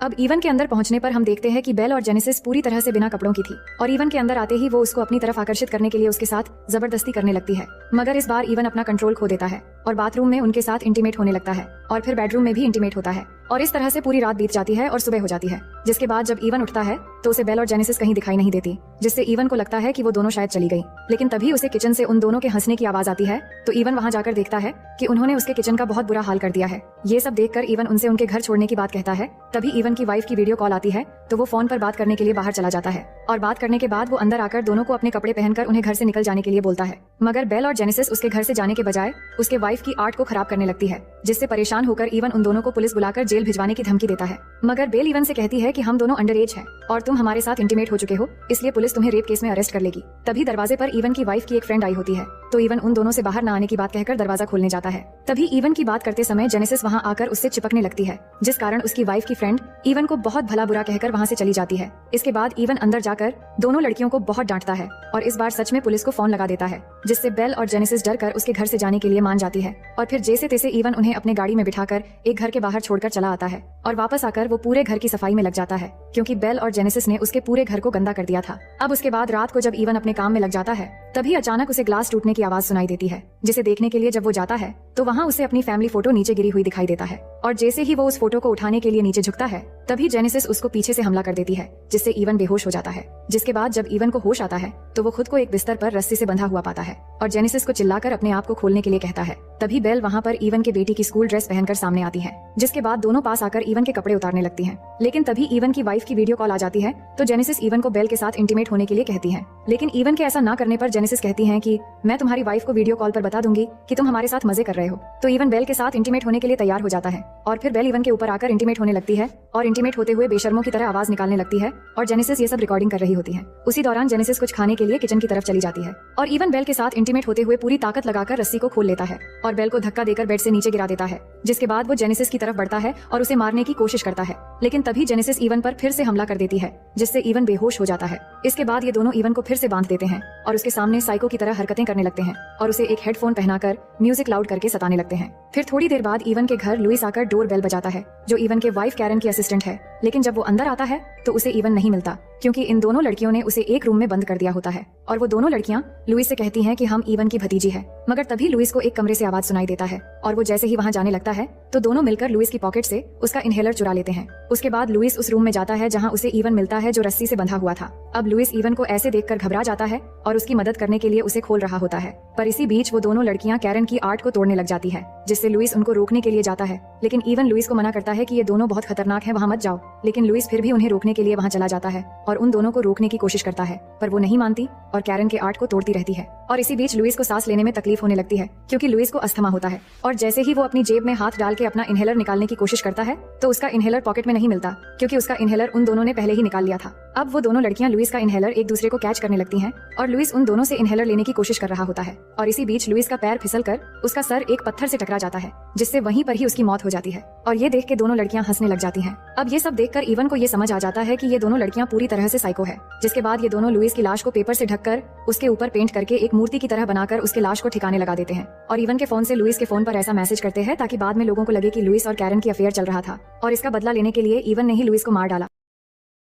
अब इवन के अंदर पहुंचने पर हम देखते हैं कि बेल और जेनेसिस पूरी तरह से बिना कपड़ों की थी और इवन के अंदर आते ही वो उसको अपनी तरफ आकर्षित करने के लिए उसके साथ जबरदस्ती करने लगती है। मगर इस बार इवन अपना कंट्रोल खो देता है और बाथरूम में उनके साथ इंटीमेट होने लगता है और फिर बेडरूम में भी इंटीमेट होता है और इस तरह से पूरी रात बीत जाती है और सुबह हो जाती है। जिसके बाद जब इवन उठता है तो उसे बेल और जेनेसिस कहीं दिखाई नहीं देती, जिससे इवन को लगता है कि वो दोनों शायद चली गई। लेकिन तभी उसे किचन से उन दोनों के हंसने की आवाज आती है तो इवन वहां जाकर देखता है कि उन्होंने उसके किचन का बहुत बुरा हाल कर दिया है। ये सब देखकर इवन उनसे उनके घर छोड़ने की बात कहता है। तभी इवन की वाइफ की वीडियो कॉल आती है तो वो फोन पर बात करने के लिए बाहर चला जाता है और बात करने के बाद वो अंदर आकर दोनों को अपने कपड़े पहनकर उन्हें घर से निकल जाने के लिए बोलता है। मगर बेल और जेनेसिस उसके घर से जाने के बजाय उसके वाइफ की आर्ट को खराब करने लगती है, जिससे परेशान होकर इवन उन दोनों को पुलिस बुलाकर जेल भिजवाने की धमकी देता है। मगर बेल इवन से कहती है कि हम दोनों अंडर एज हैं और तुम हमारे साथ इंटीमेट हो चुके हो, इसलिए पुलिस तुम्हें रेप केस में अरेस्ट कर लेगी। तभी दरवाजे पर इवन की वाइफ की एक फ्रेंड आई होती है तो इवन उन दोनों से बाहर न आने की बात कहकर दरवाजा खोलने जाता है। तभी इवन की बात करते समय जेनेसिस वहां आकर उससे चिपकने लगती है, जिस कारण उसकी वाइफ की फ्रेंड इवन को बहुत भला बुरा कहकर वहां से चली जाती है। इसके बाद इवन अंदर जाकर दोनों लड़कियों को बहुत डांटता है और इस बार सच में पुलिस को फोन लगा देता है, जिससे बेल और जेनेसिस डर कर उसके घर से जाने के लिए मान जाती है और फिर जैसे तैसे इवन उन्हें अपने गाड़ी में बिठाकर एक घर के बाहर छोड़कर चला आता है और वापस आकर वो पूरे घर की सफाई में लग जाता है, क्योंकि बेल और जेनेसिस ने उसके पूरे घर को गंदा कर दिया था। अब उसके बाद रात को जब इवन अपने काम में लग जाता है तभी अचानक उसे ग्लास टूटने की आवाज सुनाई देती है, जिसे देखने के लिए जब वो जाता है तो वहाँ उसे अपनी फैमिली फोटो नीचे गिरी हुई दिखाई देता है और जैसे ही वो उस फोटो को उठाने के लिए नीचे झुकता है तभी जेनेसिस उसको पीछे से हमला कर देती है, जिससे इवन बेहोश हो जाता है। जिसके बाद जब इवन को होश आता है तो वो खुद को एक बिस्तर पर रस्सी से बंधा हुआ पाता है और जेनेसिस को चिल्लाकर अपने आप को खोलने के लिए कहता है। तभी बेल वहाँ पर इवन के बेटी की स्कूल ड्रेस पहनकर सामने आती है, जिसके बाद दोनों पास आकर इवन के कपड़े उतारने लगती हैं। लेकिन तभी इवन की वाइफ की वीडियो कॉल आ जाती है तो जेनेसिस इवन को बेल के साथ इंटीमेट होने के लिए कहती है। लेकिन इवन के ऐसा ना करने पर जेनेसिस कहती है कि मैं तुम्हारी वाइफ को वीडियो कॉल पर बता दूंगी कि तुम हमारे साथ मजे कर रहे हो। तो इवन बेल के साथ इंटीमेट होने के लिए तैयार हो जाता है और फिर बेल इवन के ऊपर आकर इंटीमेट होने लगती है और इंटीमेट होते हुए बेशर्मों की तरह आवाज निकालने लगती है और जेनेसिस ये सब रिकॉर्डिंग कर रही होती है। उसी दौरान जेनेसिस कुछ खाने के लिए किचन की तरफ चली जाती है और इवन बेल के साथ इंटीमेट होते हुए पूरी ताकत लगाकर रस्सी को खोल लेता है और बेल को धक्का देकर बेड से नीचे गिरा देता है, जिसके बाद वो जेनेसिस की तरफ बढ़ता है और उसे मारने की कोशिश करता है। लेकिन तभी जेनेसिस इवन पर फिर से हमला कर देती है, जिससे इवन बेहोश हो जाता है। इसके बाद ये दोनों इवन को फिर से बांध देते हैं और उसके सामने साइको की तरह हरकतें करने लगते हैं और उसे एक हेडफोन पहनाकर म्यूजिक लाउड करके सताने लगते हैं। फिर थोड़ी देर बाद इवन के घर लुइस आकर डोर बेल बजाता है, जो इवन के वाइफ कैरन की असिस्टेंट है। लेकिन जब वो अंदर आता है तो उसे इवन नहीं मिलता, क्योंकि इन दोनों लड़कियों ने उसे एक रूम में बंद कर दिया होता है और वो दोनों लड़कियां लुइस से कहती हैं कि हम इवन की भतीजी है। मगर तभी लुइस को एक कमरे से आवाज सुनाई देता है और वो जैसे ही वहां जाने लगता है तो दोनों मिलकर लुइस की पॉकेट से उसका इनहेलर चुरा लेते हैं। उसके बाद लुइस उस रूम में जाता है जहां उसे इवन मिलता है, जो रस्सी से बंधा हुआ था। अब लुइस इवन को ऐसे देखकर घबरा जाता है और उसकी मदद करने के लिए उसे खोल रहा होता है, पर इसी बीच वो दोनों लड़कियां कैरन की आर्ट को तोड़ने लग जाती है, जिससे लुइस उनको रोकने के लिए जाता है। लेकिन इवन लुइस को मना करता है कि ये दोनों बहुत खतरनाक है, वहां मत जाओ। लेकिन लुइस फिर भी उन्हें रोकने के लिए वहां चला जाता है और उन दोनों को रोकने की कोशिश करता है, पर वो नहीं मानती और कैरन के आर्ट को तोड़ती रहती है। और इसी बीच लुइस को सांस लेने में तकलीफ होने लगती है, क्योंकि लुइस को अस्थमा होता है और जैसे ही वो अपनी जेब में हाथ डाल के अपना इनहेलर निकालने की कोशिश करता है तो उसका इनहेलर पॉकेट में नहीं मिलता, क्योंकि उसका इनहेलर उन दोनों ने पहले ही निकाल लिया था। अब वो दोनों लड़कियां लुइस का इनहेलर एक दूसरे को कैच करने लगती हैं और लुइस उन दोनों से इनहेलर लेने की कोशिश कर रहा होता है और इसी बीच लुइस का पैर फिसलकर उसका सर एक पत्थर से टकरा जाता है, जिससे वहीं पर ही उसकी मौत हो जाती है और ये देख के दोनों लड़कियां हंसने लग जाती हैं। अब ये सब देखकर इवन को ये समझ आ जाता है कि ये दोनों लड़कियां पूरी तरह से साइको है। जिसके बाद ये दोनों लुइस की लाश को पेपर से ढककर उसके ऊपर पेंट करके एक मूर्ति की तरह बनाकर उसके लाश को ठिकाने लगा देते हैं और इवन के फोन से लुइस के फोन पर ऐसा मैसेज करते हैं ताकि बाद में लोगों को लगे कि लुइस और कैरन की अफेयर चल रहा था और इसका बदला लेने के लिए इवन ने ही लुइस को मार डाला।